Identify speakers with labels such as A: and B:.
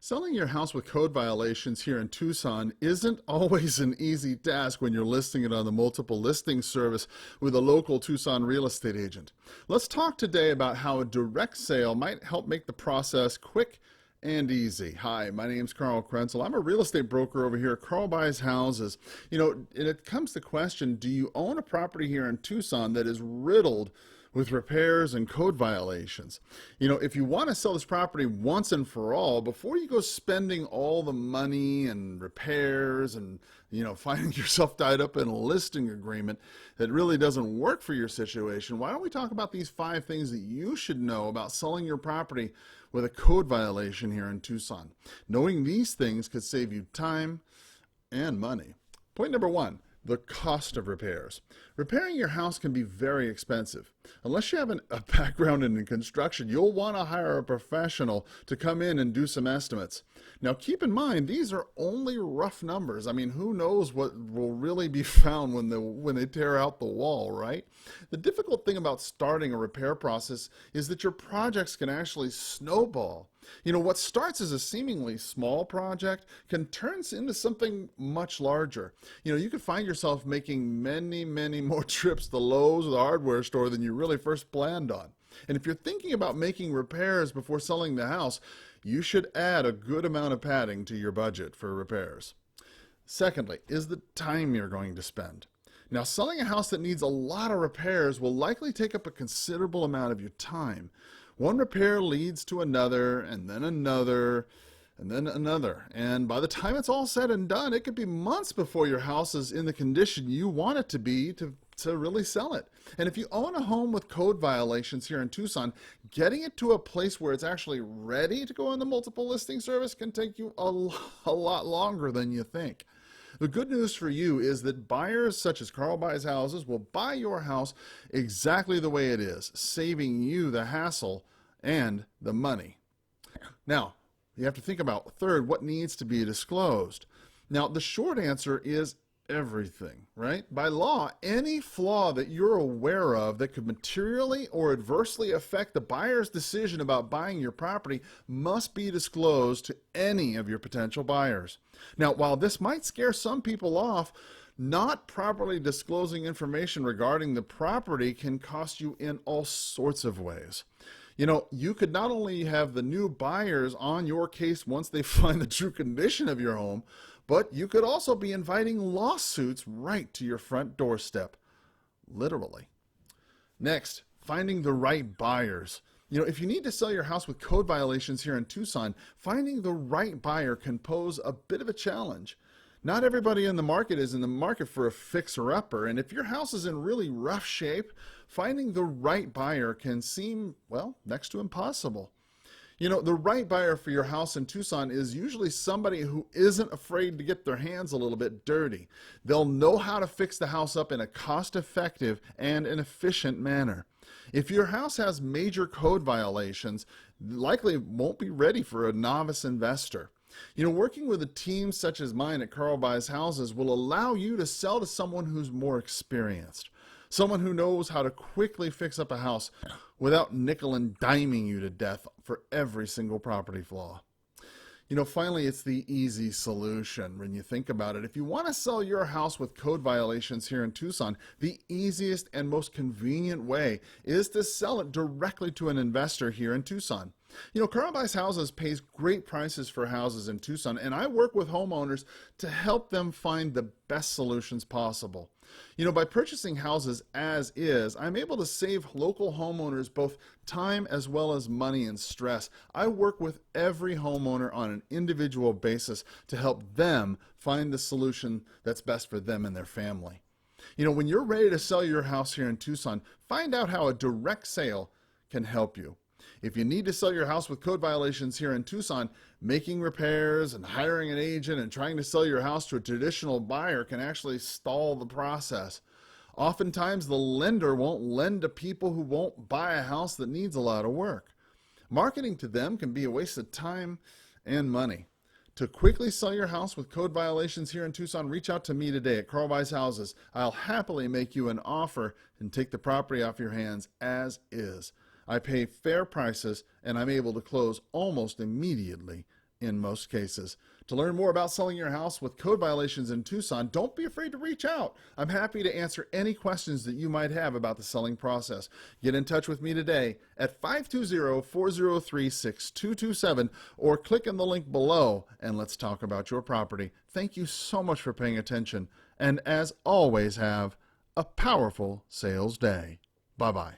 A: Selling your house with code violations here in Tucson isn't always an easy task when you're listing it on the multiple listing service with a local Tucson real estate agent. Let's talk today about how a direct sale might help make the process quick and easy. Hi, my name's Carl Krenzel. I'm a real estate broker over here at Carl Buys Houses. And it comes to the question, do you own a property here in Tucson that is riddled with repairs and code violations? If you want to sell this property once and for all, before you go spending all the money and repairs and finding yourself tied up in a listing agreement that really doesn't work for your situation, why don't we talk about these 5 things that you should know about selling your property with a code violation here in Tucson. Knowing these things could save you time and money. Point number 1. The cost of repairs. Repairing your house can be very expensive. Unless you have a background in construction, you'll want to hire a professional to come in and do some estimates. Now keep in mind, these are only rough numbers. I mean, who knows what will really be found when they tear out the wall, right? The difficult thing about starting a repair process is that your projects can actually snowball. What starts as a seemingly small project can turn into something much larger. You could find yourself making many more trips to Lowe's or the hardware store than you really first planned on. And if you're thinking about making repairs before selling the house, you should add a good amount of padding to your budget for repairs. Secondly, is the time you're going to spend. Now, selling a house that needs a lot of repairs will likely take up a considerable amount of your time. One repair leads to another, and then another, and then another. And by the time it's all said and done, it could be months before your house is in the condition you want it to be to really sell it. And if you own a home with code violations here in Tucson, getting it to a place where it's actually ready to go on the multiple listing service can take you a lot longer than you think. The good news for you is that buyers such as Carl Buys Houses will buy your house exactly the way it is, saving you the hassle and the money. Now, you have to think about, third, what needs to be disclosed. Now, the short answer is everything, right? By law, any flaw that you're aware of that could materially or adversely affect the buyer's decision about buying your property must be disclosed to any of your potential buyers. Now, while this might scare some people off, not properly disclosing information regarding the property can cost you in all sorts of ways. You could not only have the new buyers on your case once they find the true condition of your home, but you could also be inviting lawsuits right to your front doorstep, literally. Next, finding the right buyers. If you need to sell your house with code violations here in Tucson, finding the right buyer can pose a bit of a challenge. Not everybody in the market is in the market for a fixer-upper, and if your house is in really rough shape, finding the right buyer can seem, well, next to impossible. The right buyer for your house in Tucson is usually somebody who isn't afraid to get their hands a little bit dirty. They'll know how to fix the house up in a cost-effective and an efficient manner. If your house has major code violations, likely won't be ready for a novice investor. Working with a team such as mine at Carl Buys Houses will allow you to sell to someone who's more experienced. Someone who knows how to quickly fix up a house without nickel and diming you to death for every single property flaw. Finally, it's the easy solution when you think about it. If you want to sell your house with code violations here in Tucson, the easiest and most convenient way is to sell it directly to an investor here in Tucson. Carl Buys Houses pays great prices for houses in Tucson, and I work with homeowners to help them find the best solutions possible. By purchasing houses as is, I'm able to save local homeowners both time as well as money and stress. I work with every homeowner on an individual basis to help them find the solution that's best for them and their family. When you're ready to sell your house here in Tucson, find out how a direct sale can help you. If you need to sell your house with code violations here in Tucson, making repairs and hiring an agent and trying to sell your house to a traditional buyer can actually stall the process. Oftentimes, the lender won't lend to people who won't buy a house that needs a lot of work. Marketing to them can be a waste of time and money. To quickly sell your house with code violations here in Tucson, reach out to me today at Carl Buys Houses. I'll happily make you an offer and take the property off your hands as is. I pay fair prices, and I'm able to close almost immediately in most cases. To learn more about selling your house with code violations in Tucson, don't be afraid to reach out. I'm happy to answer any questions that you might have about the selling process. Get in touch with me today at 520-403-6227 or click on the link below and let's talk about your property. Thank you so much for paying attention, and as always, have a powerful sales day. Bye-bye.